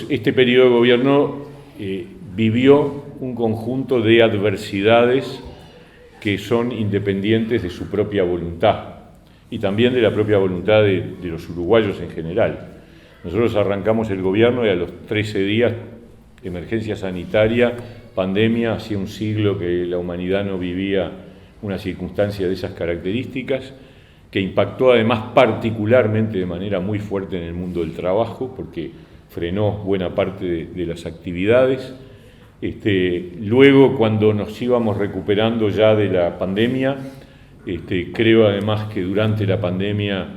este periodo de gobierno vivió un conjunto de adversidades que son independientes de su propia voluntad y también de la propia voluntad de los uruguayos en general. Nosotros arrancamos el gobierno y a los 13 días, emergencia sanitaria, pandemia, hacía un siglo que la humanidad no vivía una circunstancia de esas características, que impactó además particularmente de manera muy fuerte en el mundo del trabajo, porque frenó buena parte de las actividades. Luego, cuando nos íbamos recuperando ya de la pandemia, creo además que durante la pandemia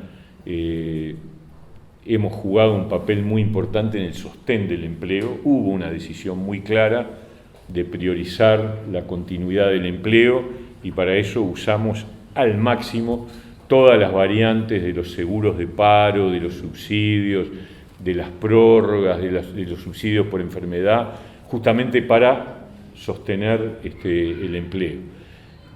hemos jugado un papel muy importante en el sostén del empleo. Hubo una decisión muy clara de priorizar la continuidad del empleo y para eso usamos al máximo todas las variantes de los seguros de paro, de los subsidios, de las prórrogas, de los subsidios por enfermedad, justamente para sostener el empleo.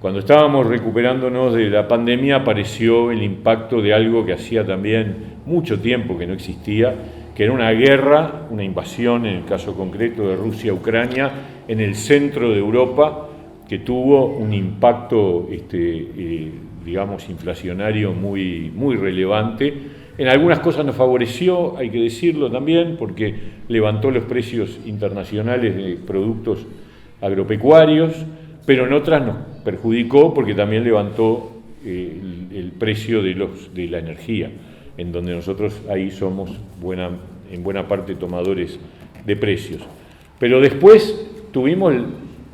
Cuando estábamos recuperándonos de la pandemia apareció el impacto de algo que hacía también mucho tiempo que no existía, que era una guerra, una invasión, en el caso concreto de Rusia a Ucrania, en el centro de Europa, que tuvo un impacto, digamos, inflacionario muy, muy relevante. En algunas cosas nos favoreció, hay que decirlo también, porque levantó los precios internacionales de productos agropecuarios, pero en otras nos perjudicó porque también levantó el precio de la energía, en donde nosotros ahí somos en buena parte tomadores de precios. Pero después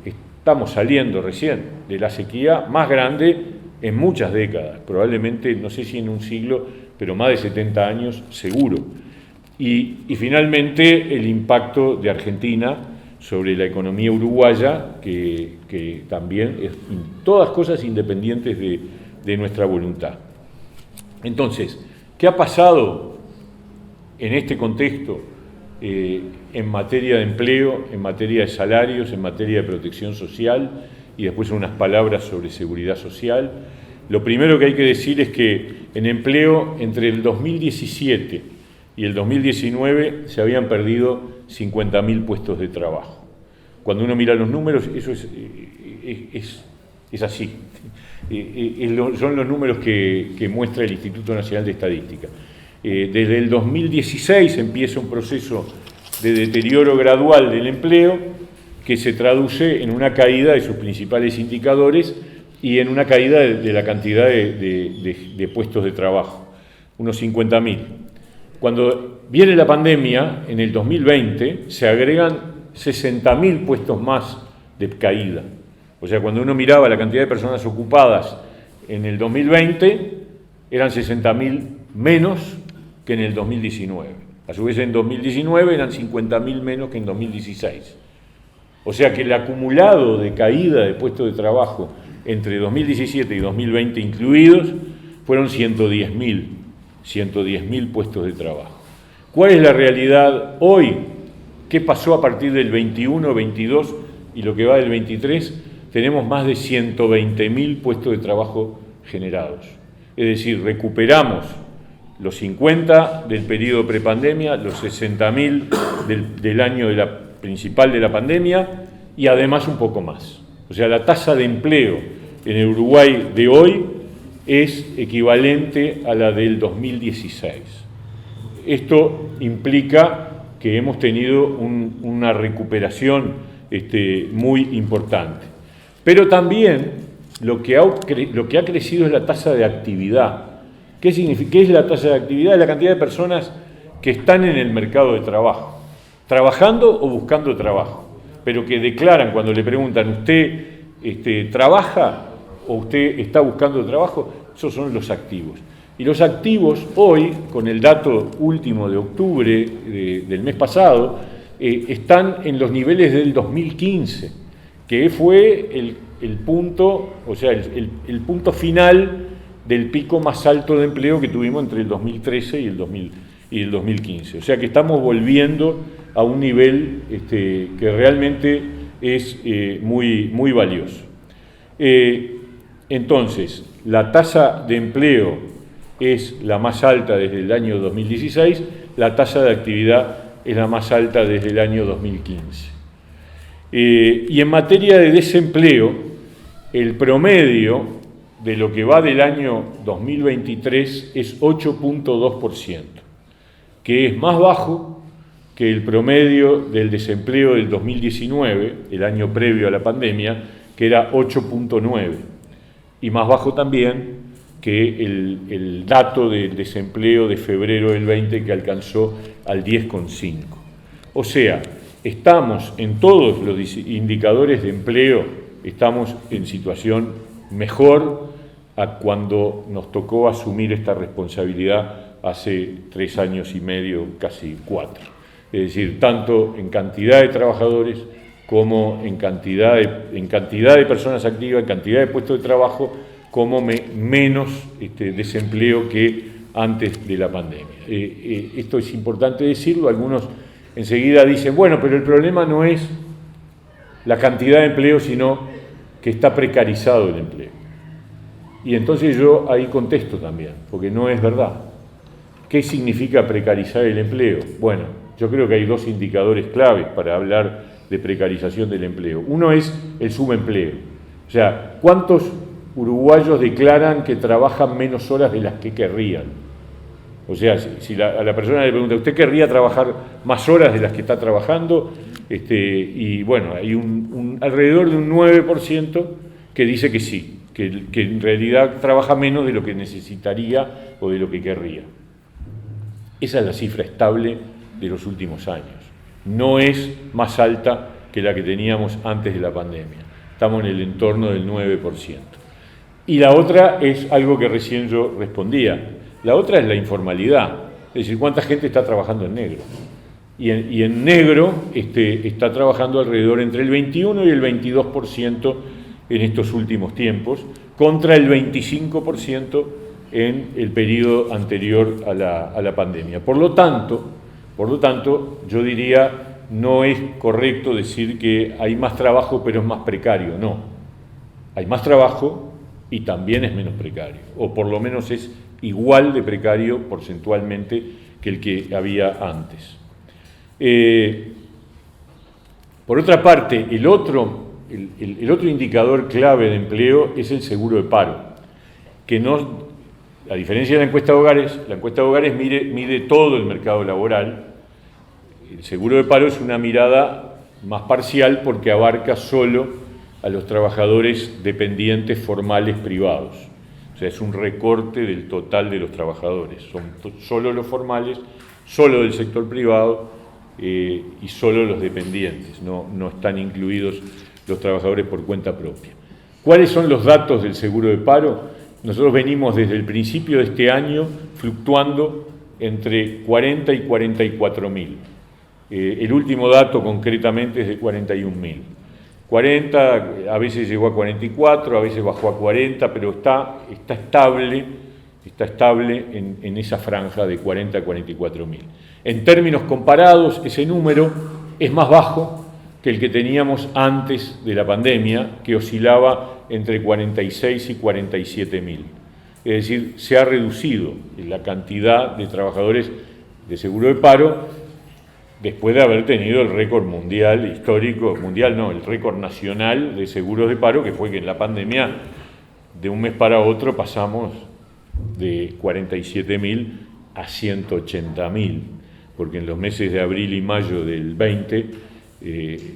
estamos saliendo recién de la sequía más grande en muchas décadas, probablemente, no sé si en un siglo, pero más de 70 años seguro. Y finalmente el impacto de Argentina sobre la economía uruguaya, que también es todas cosas independientes de nuestra voluntad. Entonces, ¿qué ha pasado en este contexto en materia de empleo, en materia de salarios, en materia de protección social y después unas palabras sobre seguridad social? Lo primero que hay que decir es que en empleo entre el 2017 y el 2019 se habían perdido 50.000 puestos de trabajo. Cuando uno mira los números, eso es así. Son los números que muestra el Instituto Nacional de Estadística. Desde el 2016 empieza un proceso de deterioro gradual del empleo que se traduce en una caída de sus principales indicadores y en una caída de la cantidad de puestos de trabajo, unos 50.000. Cuando viene la pandemia, en el 2020, se agregan 60.000 puestos más de caída. O sea, cuando uno miraba la cantidad de personas ocupadas en el 2020, eran 60.000 menos que en el 2019. A su vez, en 2019 eran 50.000 menos que en 2016. O sea que el acumulado de caída de puestos de trabajo entre 2017 y 2020 incluidos fueron 110.000 puestos de trabajo. ¿Cuál es la realidad hoy? ¿Qué pasó a partir del 21, 22 y lo que va del 23? Tenemos más de 120.000 puestos de trabajo generados. Es decir, recuperamos los 50 del periodo prepandemia, los 60.000 del año principal de la pandemia y además un poco más. O sea, la tasa de empleo en el Uruguay de hoy es equivalente a la del 2016. Esto implica que hemos tenido una recuperación muy importante. Pero también lo que ha crecido es la tasa de actividad. ¿Qué significa? ¿Qué es la tasa de actividad? Es la cantidad de personas que están en el mercado de trabajo, trabajando o buscando trabajo, pero que declaran cuando le preguntan, ¿usted trabaja o usted está buscando trabajo? Esos son los activos. Y los activos hoy, con el dato último de octubre del mes pasado, están en los niveles del 2015, que fue el punto, o sea, el punto final del pico más alto de empleo que tuvimos entre el 2013 y el 2015. O sea que estamos volviendo a un nivel que realmente es muy, muy valioso. Entonces, la tasa de empleo es la más alta desde el año 2016, la tasa de actividad es la más alta desde el año 2015. Y en materia de desempleo, el promedio de lo que va del año 2023 es 8.2%, que es más bajo que el promedio del desempleo del 2019, el año previo a la pandemia, que era 8.9%, y más bajo también que el dato del desempleo de febrero del 20, que alcanzó al 10,5%. O sea, estamos en todos los indicadores de empleo, estamos en situación mejor a cuando nos tocó asumir esta responsabilidad hace 3 años y medio, casi 4. Es decir, tanto en cantidad de trabajadores como en cantidad de personas activas, en cantidad de puestos de trabajo, como menos desempleo que antes de la pandemia. Esto es importante decirlo. Algunos enseguida dicen, bueno, pero el problema no es la cantidad de empleo, sino que está precarizado el empleo. Y entonces yo ahí contesto también, porque no es verdad. ¿Qué significa precarizar el empleo? Bueno, yo creo que hay 2 indicadores claves para hablar de precarización del empleo. Uno es el subempleo. O sea, ¿cuántos uruguayos declaran que trabajan menos horas de las que querrían? O sea, si a la persona le pregunta, ¿usted querría trabajar más horas de las que está trabajando? Y bueno, hay alrededor de un 9% que dice que sí, que en realidad trabaja menos de lo que necesitaría o de lo que querría. Esa es la cifra estable de los últimos años. No es más alta que la que teníamos antes de la pandemia. Estamos en el entorno del 9%. Y la otra es algo que recién yo respondía. La otra es la informalidad. Es decir, ¿cuánta gente está trabajando en negro? Y en negro está trabajando alrededor entre el 21 y el 22% en estos últimos tiempos, contra el 25% en el periodo anterior a la pandemia. Por lo tanto, yo diría, no es correcto decir que hay más trabajo pero es más precario. No, hay más trabajo y también es menos precario, o por lo menos es igual de precario porcentualmente que el que había antes. Por otra parte, el otro indicador clave de empleo es el seguro de paro, que no, a diferencia de la encuesta de hogares mide todo el mercado laboral. El seguro de paro es una mirada más parcial porque abarca solo a los trabajadores dependientes formales privados. O sea, es un recorte del total de los trabajadores. Son solo los formales, solo del sector privado y solo los dependientes. No están incluidos los trabajadores por cuenta propia. ¿Cuáles son los datos del seguro de paro? Nosotros venimos desde el principio de este año fluctuando entre 40 y 44.000. El último dato concretamente es de 41.000. 40, a veces llegó a 44, a veces bajó a 40, pero está estable en esa franja de 40 a 44.000. En términos comparados, ese número es más bajo que el que teníamos antes de la pandemia, que oscilaba entre 46 y 47.000. Es decir, se ha reducido la cantidad de trabajadores de seguro de paro después de haber tenido el récord mundial histórico, el récord nacional de seguros de paro, que fue que en la pandemia de un mes para otro pasamos de 47.000 a 180.000, porque en los meses de abril y mayo del 20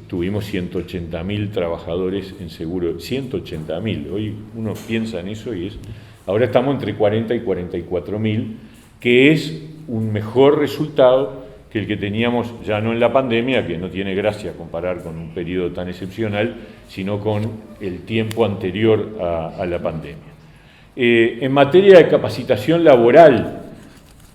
tuvimos 180.000 trabajadores en seguro, 180.000, hoy uno piensa en eso y ahora estamos entre 40 y 44.000, que es un mejor resultado que el que teníamos ya no en la pandemia, que no tiene gracia comparar con un periodo tan excepcional, sino con el tiempo anterior a la pandemia. En materia de capacitación laboral,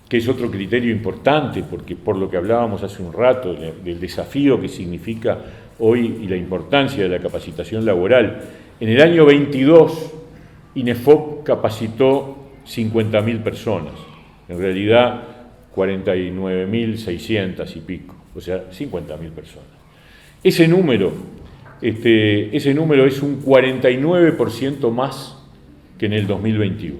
que es otro criterio importante, porque por lo que hablábamos hace un rato, del desafío que significa hoy y la importancia de la capacitación laboral, en el año 22 INEFOP capacitó 50.000 personas, en realidad 49.600 y pico, o sea, 50.000 personas. Ese número es un 49% más que en el 2021.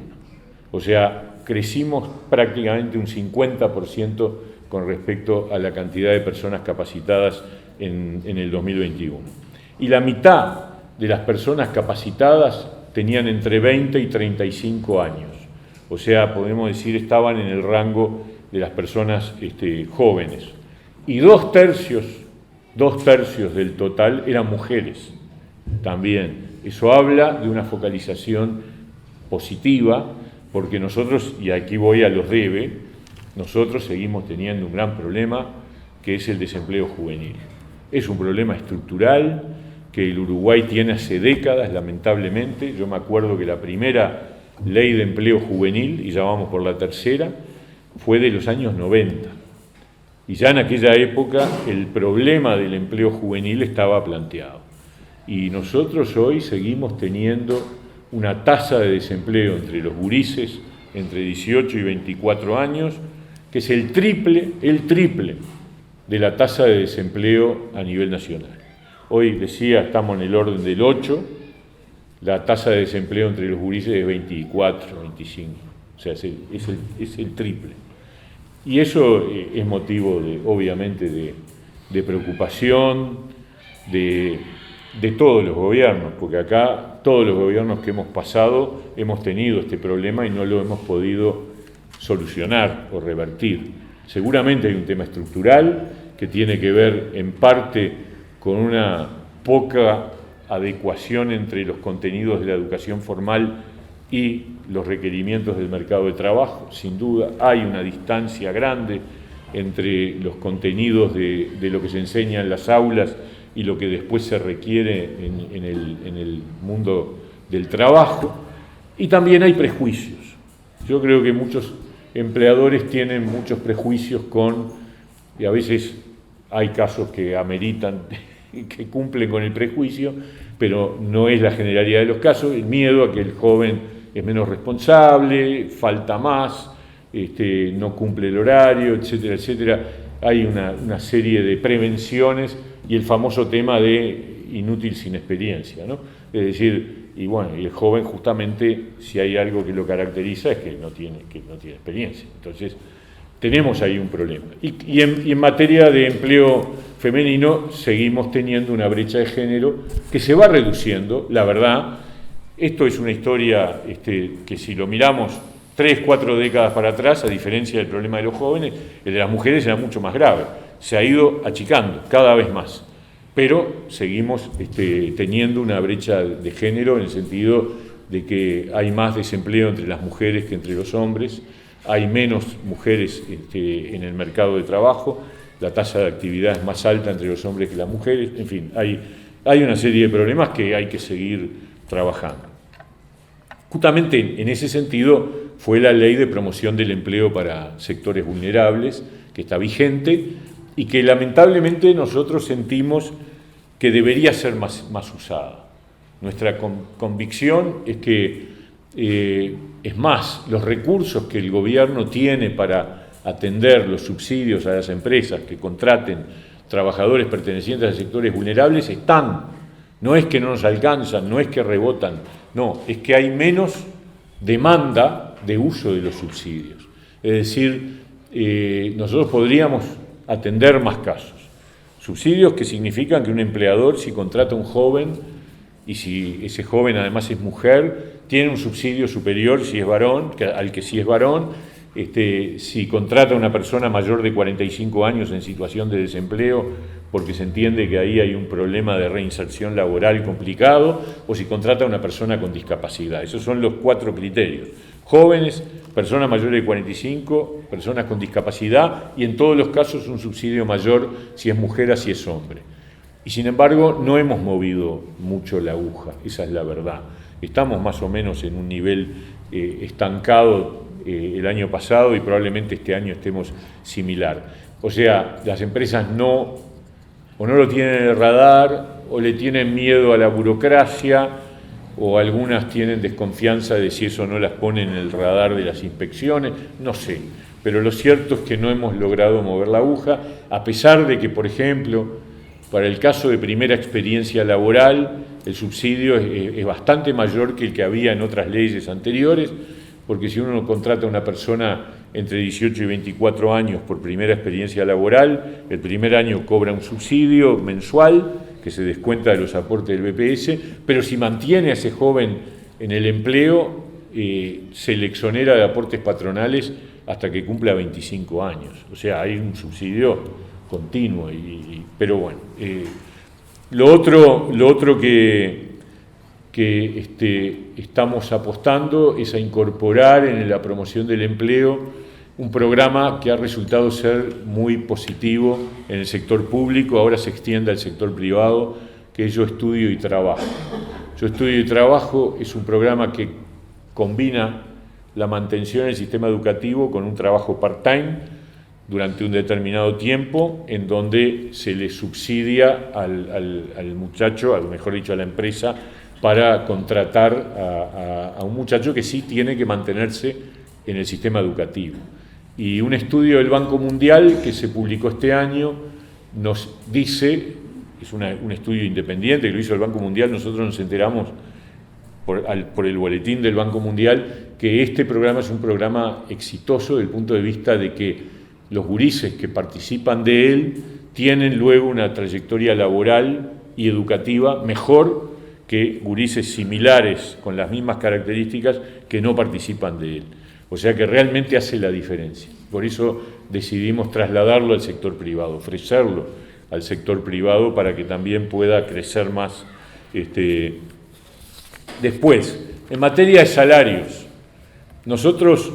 O sea, crecimos prácticamente un 50% con respecto a la cantidad de personas capacitadas en el 2021. Y la mitad de las personas capacitadas tenían entre 20 y 35 años. O sea, podemos decir, estaban en el rango de las personas jóvenes. Y dos tercios del total eran mujeres también. Eso habla de una focalización positiva, porque nosotros, y aquí voy a los debe, nosotros seguimos teniendo un gran problema, que es el desempleo juvenil. Es un problema estructural que el Uruguay tiene hace décadas, lamentablemente. Yo me acuerdo que la primera ley de empleo juvenil, y ya vamos por la tercera, fue de los años 90. Y ya en aquella época el problema del empleo juvenil estaba planteado. Y nosotros hoy seguimos teniendo una tasa de desempleo entre los gurises entre 18 y 24 años, que es el triple de la tasa de desempleo a nivel nacional. Hoy, decía, estamos en el orden del 8, la tasa de desempleo entre los gurises es 24, 25, o sea, es el triple. Y eso es motivo, obviamente, de preocupación de todos los gobiernos, porque acá todos los gobiernos que hemos pasado hemos tenido este problema y no lo hemos podido solucionar o revertir. Seguramente hay un tema estructural que tiene que ver en parte con una poca adecuación entre los contenidos de la educación formal y los requerimientos del mercado de trabajo. Sin duda hay una distancia grande entre los contenidos de lo que se enseña en las aulas y lo que después se requiere en el mundo del trabajo. Y también hay prejuicios. Yo creo que muchos empleadores tienen muchos prejuicios y a veces hay casos que ameritan, que cumplen con el prejuicio, pero no es la generalidad de los casos. El miedo a que el joven es menos responsable, falta más, no cumple el horario, etcétera, etcétera. Hay una serie de prevenciones y el famoso tema de inútil sin experiencia, ¿no? Es decir, y el joven justamente, si hay algo que lo caracteriza, es que no tiene experiencia. Entonces, tenemos ahí un problema. Y en materia de empleo femenino, seguimos teniendo una brecha de género que se va reduciendo, la verdad. Esto es una historia que si lo miramos 3, 4 décadas para atrás, a diferencia del problema de los jóvenes, el de las mujeres era mucho más grave. Se ha ido achicando cada vez más. Pero seguimos teniendo una brecha de género en el sentido de que hay más desempleo entre las mujeres que entre los hombres, hay menos mujeres en el mercado de trabajo, la tasa de actividad es más alta entre los hombres que las mujeres, en fin, hay una serie de problemas que hay que seguir trabajando. Justamente en ese sentido fue la ley de promoción del empleo para sectores vulnerables, que está vigente y que lamentablemente nosotros sentimos que debería ser más usada. Nuestra convicción es que, es más, los recursos que el gobierno tiene para atender los subsidios a las empresas que contraten trabajadores pertenecientes a sectores vulnerables están. No es que no nos alcanzan, no es que rebotan, no, es que hay menos demanda de uso de los subsidios. Es decir, nosotros podríamos atender más casos. Subsidios que significan que un empleador, si contrata a un joven, y si ese joven además es mujer, tiene un subsidio superior si es varón, al que si es varón. Si contrata a una persona mayor de 45 años en situación de desempleo, porque se entiende que ahí hay un problema de reinserción laboral complicado, o si contrata a una persona con discapacidad. Esos son los 4 criterios. Jóvenes, personas mayores de 45, personas con discapacidad, y en todos los casos un subsidio mayor si es mujer a si es hombre. Y sin embargo no hemos movido mucho la aguja, esa es la verdad. Estamos más o menos en un nivel estancado el año pasado y probablemente este año estemos similar. O sea, las empresas no lo tienen en el radar, o le tienen miedo a la burocracia, o algunas tienen desconfianza de si eso no las pone en el radar de las inspecciones, no sé. Pero lo cierto es que no hemos logrado mover la aguja, a pesar de que, por ejemplo, para el caso de primera experiencia laboral, el subsidio es bastante mayor que el que había en otras leyes anteriores, porque si uno contrata a una persona entre 18 y 24 años por primera experiencia laboral. El primer año cobra un subsidio mensual que se descuenta de los aportes del BPS, pero si mantiene a ese joven en el empleo, se le exonera de aportes patronales hasta que cumpla 25 años. O sea, hay un subsidio continuo. Pero bueno, lo otro que estamos apostando es a incorporar en la promoción del empleo un programa que ha resultado ser muy positivo en el sector público, ahora se extiende al sector privado, que es Yo Estudio y Trabajo. Yo Estudio y Trabajo es un programa que combina la mantención del sistema educativo con un trabajo part-time durante un determinado tiempo, en donde se le subsidia al muchacho, mejor dicho, a la empresa, para contratar a un muchacho que sí tiene que mantenerse en el sistema educativo. Y un estudio del Banco Mundial que se publicó este año nos dice, es un estudio independiente que lo hizo el Banco Mundial, nosotros nos enteramos por el boletín del Banco Mundial, que este programa es un programa exitoso desde el punto de vista de que los gurises que participan de él tienen luego una trayectoria laboral y educativa mejor que gurises similares con las mismas características que no participan de él. O sea que realmente hace la diferencia. Por eso decidimos trasladarlo al sector privado, ofrecerlo al sector privado para que también pueda crecer más. Después, en materia de salarios, nosotros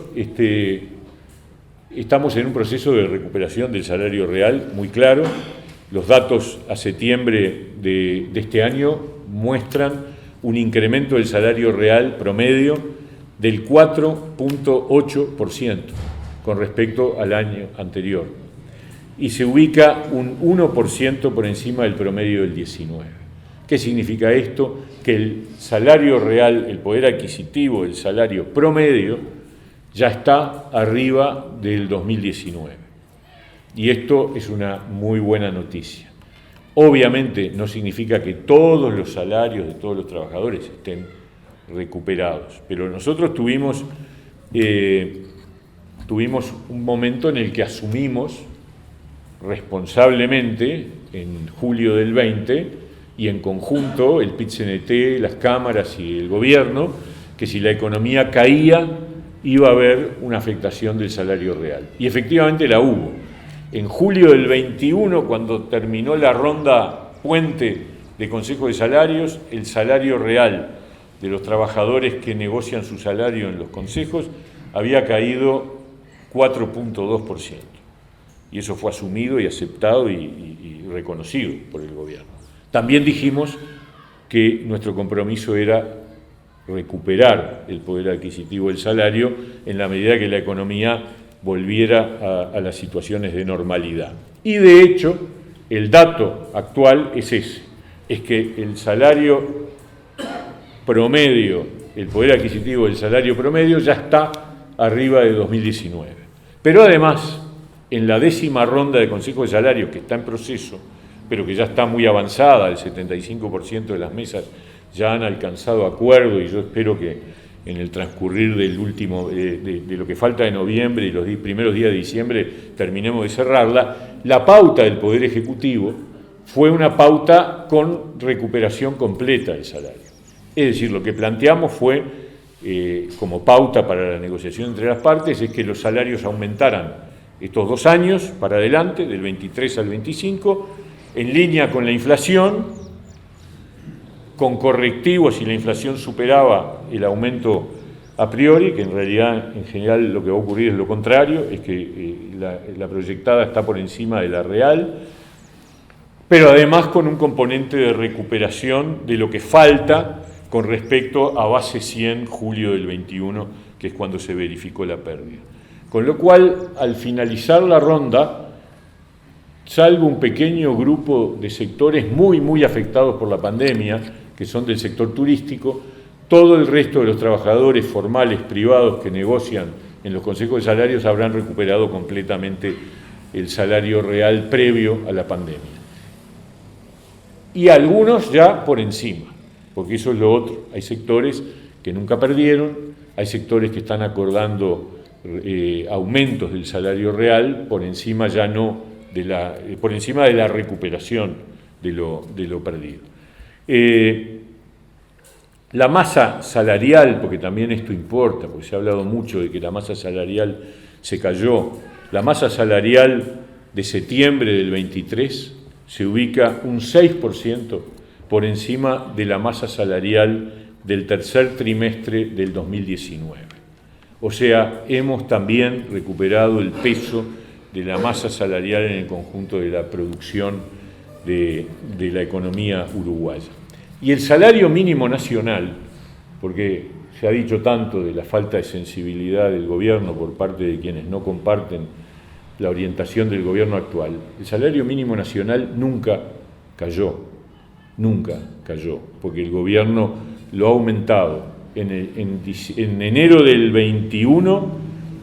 estamos en un proceso de recuperación del salario real muy claro. Los datos a septiembre de este año muestran un incremento del salario real promedio del 4.8% con respecto al año anterior, y se ubica un 1% por encima del promedio del 19. ¿Qué significa esto? Que el salario real, el poder adquisitivo del salario promedio, ya está arriba del 2019. Y esto es una muy buena noticia. Obviamente no significa que todos los salarios de todos los trabajadores estén recuperados, pero nosotros tuvimos un momento en el que asumimos responsablemente en julio del 20 y en conjunto el PIT-CNT, las cámaras y el gobierno, que si la economía caía iba a haber una afectación del salario real, y efectivamente la hubo. En julio del 21, cuando terminó la ronda puente de Consejo de Salarios, el salario real de los trabajadores que negocian su salario en los consejos había caído 4.2%. Y eso fue asumido y aceptado y reconocido por el gobierno. También dijimos que nuestro compromiso era recuperar el poder adquisitivo del salario en la medida que la economía volviera a las situaciones de normalidad. Y de hecho, el dato actual es ese, es que el salario promedio, el poder adquisitivo del salario promedio ya está arriba de 2019. Pero además, en la 10ª ronda de Consejo de Salarios, que está en proceso, pero que ya está muy avanzada, el 75% de las mesas ya han alcanzado acuerdo, y yo espero que en el transcurrir del último, de lo que falta de noviembre y los primeros días de diciembre terminemos de cerrarla, la pauta del Poder Ejecutivo fue una pauta con recuperación completa del salario. Es decir, lo que planteamos fue, como pauta para la negociación entre las partes, es que los salarios aumentaran estos 2 años para adelante, del 23 al 25, en línea con la inflación, con correctivos si la inflación superaba el aumento a priori, que en realidad, en general, lo que va a ocurrir es lo contrario, es que la proyectada está por encima de la real, pero además con un componente de recuperación de lo que falta con respecto a base 100 julio del 21, que es cuando se verificó la pérdida. Con lo cual, al finalizar la ronda, salvo un pequeño grupo de sectores muy afectados por la pandemia, que son del sector turístico, todo el resto de los trabajadores formales privados que negocian en los consejos de salarios habrán recuperado completamente el salario real previo a la pandemia. Y algunos ya por encima, porque eso es lo otro. Hay sectores que nunca perdieron, hay sectores que están acordando aumentos del salario real por encima ya no por encima de la recuperación de lo perdido. La masa salarial, porque también esto importa, porque se ha hablado mucho de que la masa salarial se cayó. La masa salarial de septiembre del 23 se ubica un 6% por encima de la masa salarial del tercer trimestre del 2019. O sea, hemos también recuperado el peso de la masa salarial en el conjunto de la producción de la economía uruguaya. Y el salario mínimo nacional, porque se ha dicho tanto de la falta de sensibilidad del gobierno por parte de quienes no comparten la orientación del gobierno actual, el salario mínimo nacional nunca cayó, porque el gobierno lo ha aumentado. En enero del 21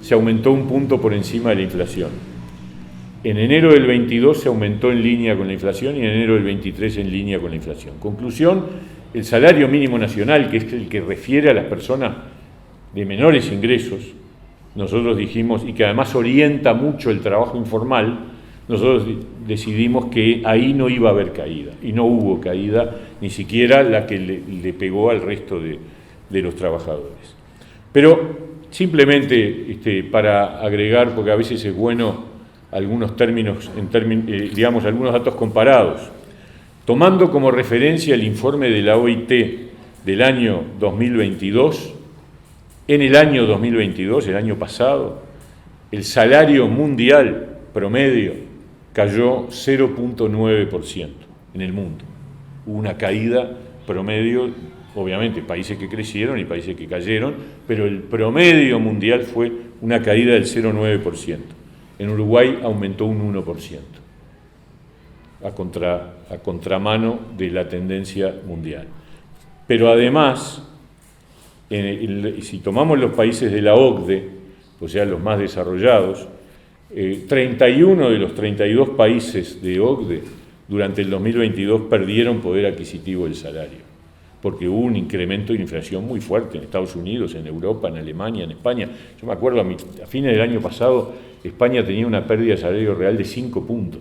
se aumentó un punto por encima de la inflación. En enero del 22 se aumentó en línea con la inflación y en enero del 23 en línea con la inflación. Conclusión, el salario mínimo nacional, que es el que refiere a las personas de menores ingresos, nosotros dijimos, y que además orienta mucho el trabajo informal, nosotros decidimos que ahí no iba a haber caída, y no hubo caída, ni siquiera la que le pegó al resto de los trabajadores. Pero simplemente para agregar, porque a veces es bueno algunos términos, digamos, algunos datos comparados. Tomando como referencia el informe de la OIT del año 2022, en el año 2022, el año pasado, el salario mundial promedio cayó 0,9% en el mundo. Hubo una caída promedio, obviamente países que crecieron y países que cayeron, pero el promedio mundial fue una caída del 0,9%. En Uruguay aumentó un 1%, a contramano de la tendencia mundial. Pero además, si tomamos los países de la OCDE, o sea, los más desarrollados, 31 de los 32 países de OCDE durante el 2022 perdieron poder adquisitivo del salario, porque hubo un incremento de inflación muy fuerte en Estados Unidos, en Europa, en Alemania, en España. Yo me acuerdo, a fines del año pasado, España tenía una pérdida de salario real de 5 puntos.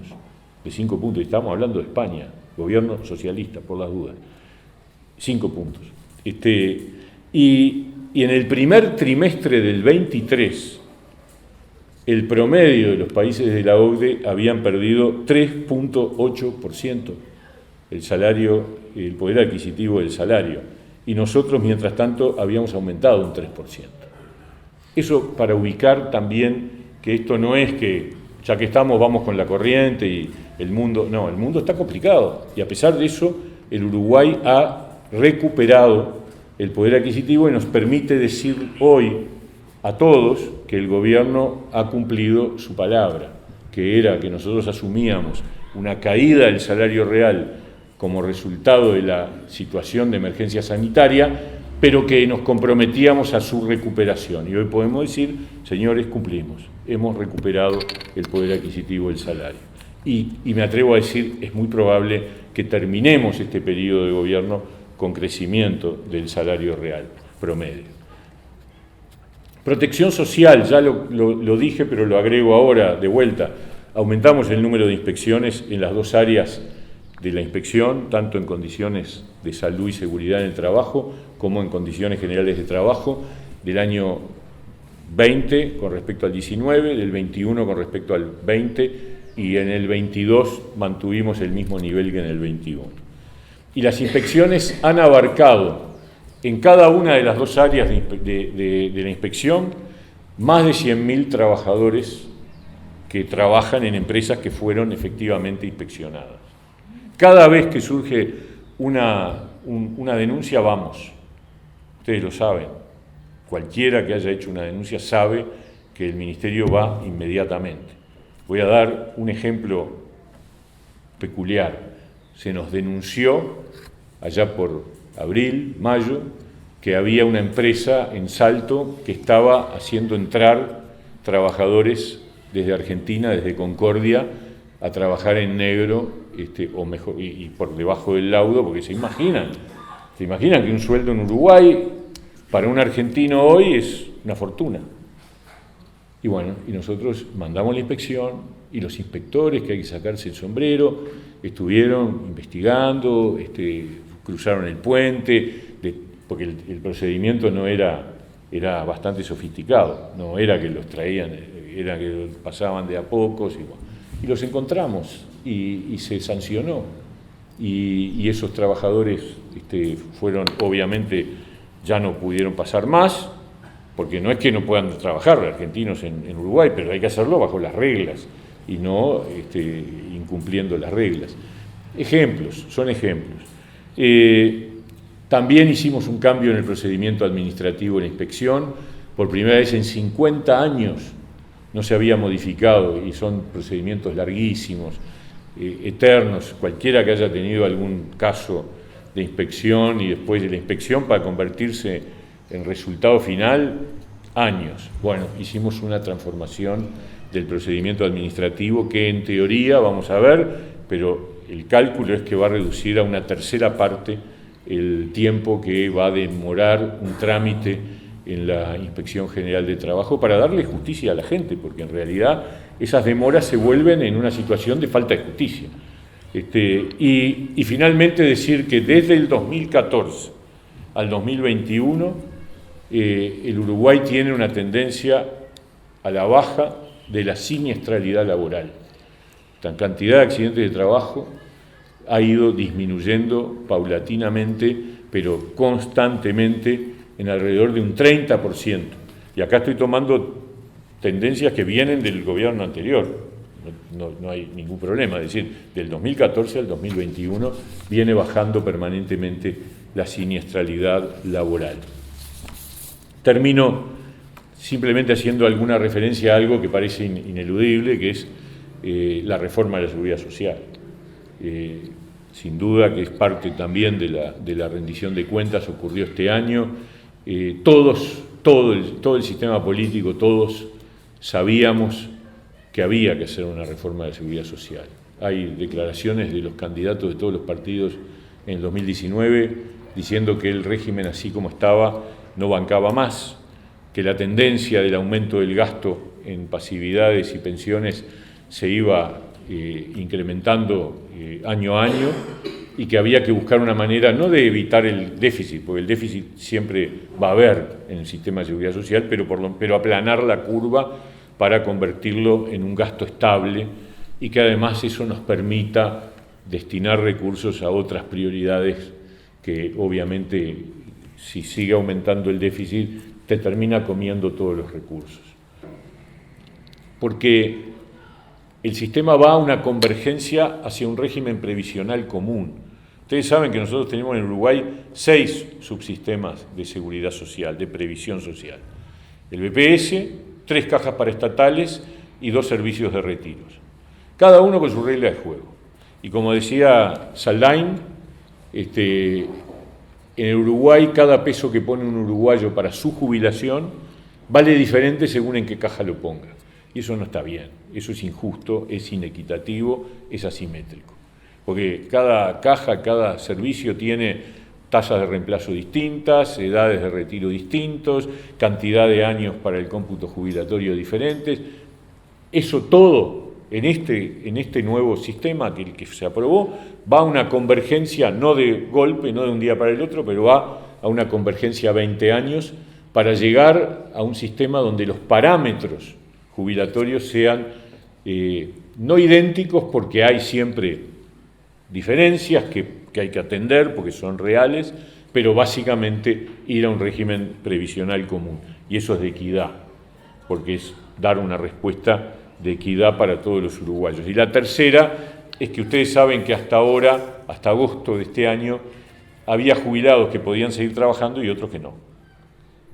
De 5 puntos, y estamos hablando de España, gobierno socialista, por las dudas. 5 puntos. Y en el primer trimestre del 23, el promedio de los países de la OCDE habían perdido 3,8% el poder adquisitivo del salario, y nosotros, mientras tanto, habíamos aumentado un 3%. Eso para ubicar también que esto no es que, ya que estamos, vamos con la corriente y el mundo está complicado, y a pesar de eso, el Uruguay ha recuperado el poder adquisitivo y nos permite decir hoy a todos que el gobierno ha cumplido su palabra, que era que nosotros asumíamos una caída del salario real como resultado de la situación de emergencia sanitaria, pero que nos comprometíamos a su recuperación. Y hoy podemos decir, señores, cumplimos, hemos recuperado el poder adquisitivo del salario. Y me atrevo a decir, es muy probable que terminemos este periodo de gobierno con crecimiento del salario real promedio. Protección social, ya lo dije, pero lo agrego ahora de vuelta. Aumentamos el número de inspecciones en las dos áreas de la inspección, tanto en condiciones de salud y seguridad en el trabajo, como en condiciones generales de trabajo, del año 20 con respecto al 19, del 21 con respecto al 20, y en el 22 mantuvimos el mismo nivel que en el 21. Y las inspecciones han abarcado en cada una de las dos áreas de la inspección más de 100.000 trabajadores que trabajan en empresas que fueron efectivamente inspeccionadas. Cada vez que surge una denuncia, vamos. Ustedes lo saben. Cualquiera que haya hecho una denuncia sabe que el Ministerio va inmediatamente. Voy a dar un ejemplo peculiar. Se nos denunció allá por abril, mayo, que había una empresa en Salto que estaba haciendo entrar trabajadores desde Argentina, desde Concordia, a trabajar en negro, o mejor, y por debajo del laudo, porque se imaginan que un sueldo en Uruguay para un argentino hoy es una fortuna. Y bueno, y nosotros mandamos la inspección y los inspectores, que hay que sacarse el sombrero, estuvieron investigando, cruzaron el puente, porque el procedimiento no era bastante sofisticado, no era que los traían, era que los pasaban de a pocos, y los encontramos y se sancionó. Y esos trabajadores fueron, obviamente, ya no pudieron pasar más, porque no es que no puedan trabajar argentinos en Uruguay, pero hay que hacerlo bajo las reglas y no incumpliendo las reglas. Ejemplos, son ejemplos. También hicimos un cambio en el procedimiento administrativo de la inspección. Por primera vez en 50 años no se había modificado, y son procedimientos larguísimos, eternos. Cualquiera que haya tenido algún caso de inspección y después de la inspección para convertirse en resultado final, años. Bueno, hicimos una transformación del procedimiento administrativo que en teoría, vamos a ver, pero el cálculo es que va a reducir a una tercera parte el tiempo que va a demorar un trámite en la Inspección General de Trabajo para darle justicia a la gente, porque en realidad esas demoras se vuelven en una situación de falta de justicia. Y finalmente decir que desde el 2014 al 2021 el Uruguay tiene una tendencia a la baja de la siniestralidad laboral. La cantidad de accidentes de trabajo ha ido disminuyendo paulatinamente, pero constantemente, en alrededor de un 30%. Y acá estoy tomando tendencias que vienen del gobierno anterior, no hay ningún problema, es decir, del 2014 al 2021 viene bajando permanentemente la siniestralidad laboral. Termino simplemente haciendo alguna referencia a algo que parece ineludible, que es la reforma de la seguridad social. Sin duda que es parte también de la rendición de cuentas, ocurrió este año. Todo el sistema político, todos sabíamos que había que hacer una reforma de la seguridad social. Hay declaraciones de los candidatos de todos los partidos en el 2019 diciendo que el régimen así como estaba no bancaba más, que la tendencia del aumento del gasto en pasividades y pensiones se iba incrementando año a año, y que había que buscar una manera no de evitar el déficit, porque el déficit siempre va a haber en el sistema de seguridad social, pero aplanar la curva para convertirlo en un gasto estable, y que además eso nos permita destinar recursos a otras prioridades que obviamente, si sigue aumentando el déficit, te termina comiendo todos los recursos. Porque el sistema va a una convergencia hacia un régimen previsional común. Ustedes saben que nosotros tenemos en Uruguay 6 subsistemas de seguridad social, de previsión social. El BPS, 3 cajas paraestatales y 2 servicios de retiros. Cada uno con su regla de juego. Y como decía Saldain, en el Uruguay cada peso que pone un uruguayo para su jubilación vale diferente según en qué caja lo ponga. Y eso no está bien, eso es injusto, es inequitativo, es asimétrico. Porque cada caja, cada servicio tiene tasas de reemplazo distintas, edades de retiro distintos, cantidad de años para el cómputo jubilatorio diferentes. Eso todo, en este nuevo sistema que se aprobó, va a una convergencia, no de golpe, no de un día para el otro, pero va a una convergencia a 20 años para llegar a un sistema donde los parámetros jubilatorios sean no idénticos, porque hay siempre diferencias que hay que atender porque son reales, pero básicamente ir a un régimen previsional común. Y eso es de equidad, porque es dar una respuesta de equidad para todos los uruguayos. Y la tercera es que ustedes saben que hasta ahora, hasta agosto de este año, había jubilados que podían seguir trabajando y otros que no.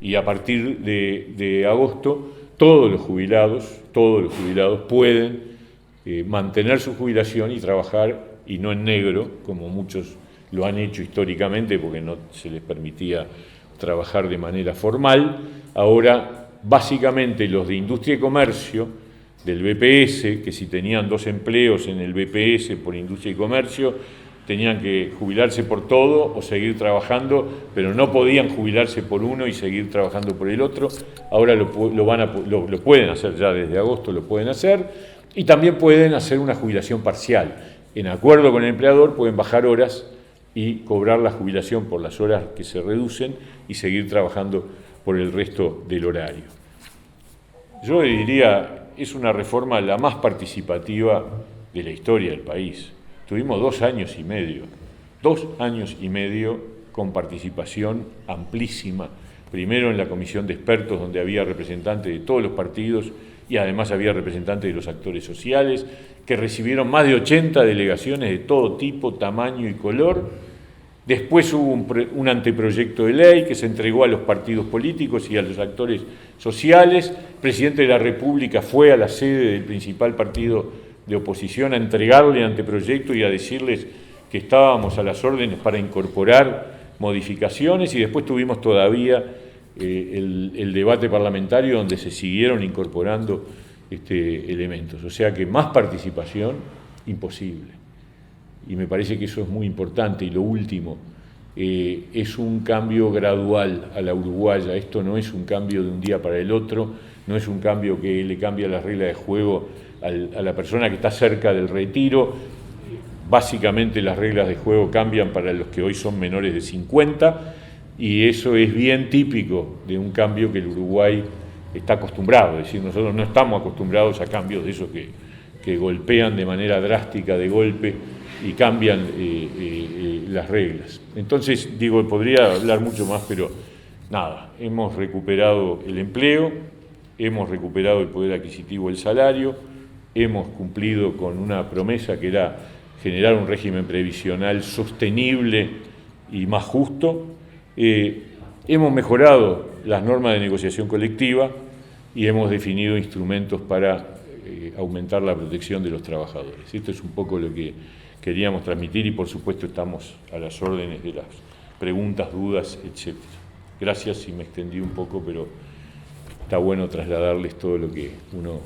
Y a partir de agosto, todos los jubilados pueden mantener su jubilación y trabajar, y no en negro, como muchos lo han hecho históricamente, porque no se les permitía trabajar de manera formal. Ahora, básicamente, los de industria y comercio, del BPS, que si tenían 2 empleos en el BPS por industria y comercio, tenían que jubilarse por todo o seguir trabajando, pero no podían jubilarse por uno y seguir trabajando por el otro. Ahora lo pueden hacer ya desde agosto, lo pueden hacer, y también pueden hacer una jubilación parcial. En acuerdo con el empleador pueden bajar horas y cobrar la jubilación por las horas que se reducen y seguir trabajando por el resto del horario. Yo diría, es una reforma la más participativa de la historia del país. Tuvimos 2 años y medio con participación amplísima, primero en la comisión de expertos, donde había representantes de todos los partidos y además había representantes de los actores sociales, que recibieron más de 80 delegaciones de todo tipo, tamaño y color. Después hubo un anteproyecto de ley que se entregó a los partidos políticos y a los actores sociales. El presidente de la República fue a la sede del principal partido de oposición a entregarle el anteproyecto y a decirles que estábamos a las órdenes para incorporar modificaciones, y después tuvimos todavía el debate parlamentario donde se siguieron incorporando elementos. O sea que más participación, imposible. Y me parece que eso es muy importante. Y lo último, es un cambio gradual a la uruguaya. Esto no es un cambio de un día para el otro, no es un cambio que le cambia las reglas de juego a la persona que está cerca del retiro. Básicamente las reglas de juego cambian para los que hoy son menores de 50, y eso es bien típico de un cambio que el Uruguay está acostumbrado. Es decir, nosotros no estamos acostumbrados a cambios de esos que golpean de manera drástica, de golpe, y cambian las reglas. Entonces, digo, podría hablar mucho más, pero nada, hemos recuperado el empleo, hemos recuperado el poder adquisitivo, el salario, hemos cumplido con una promesa que era generar un régimen previsional sostenible y más justo, hemos mejorado las normas de negociación colectiva y hemos definido instrumentos para aumentar la protección de los trabajadores. Esto es un poco lo que queríamos transmitir, y por supuesto estamos a las órdenes de las preguntas, dudas, etc. Gracias si me extendí un poco, pero está bueno trasladarles todo lo que uno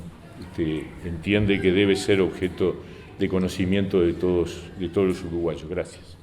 entiende que debe ser objeto de conocimiento de todos los uruguayos. Gracias.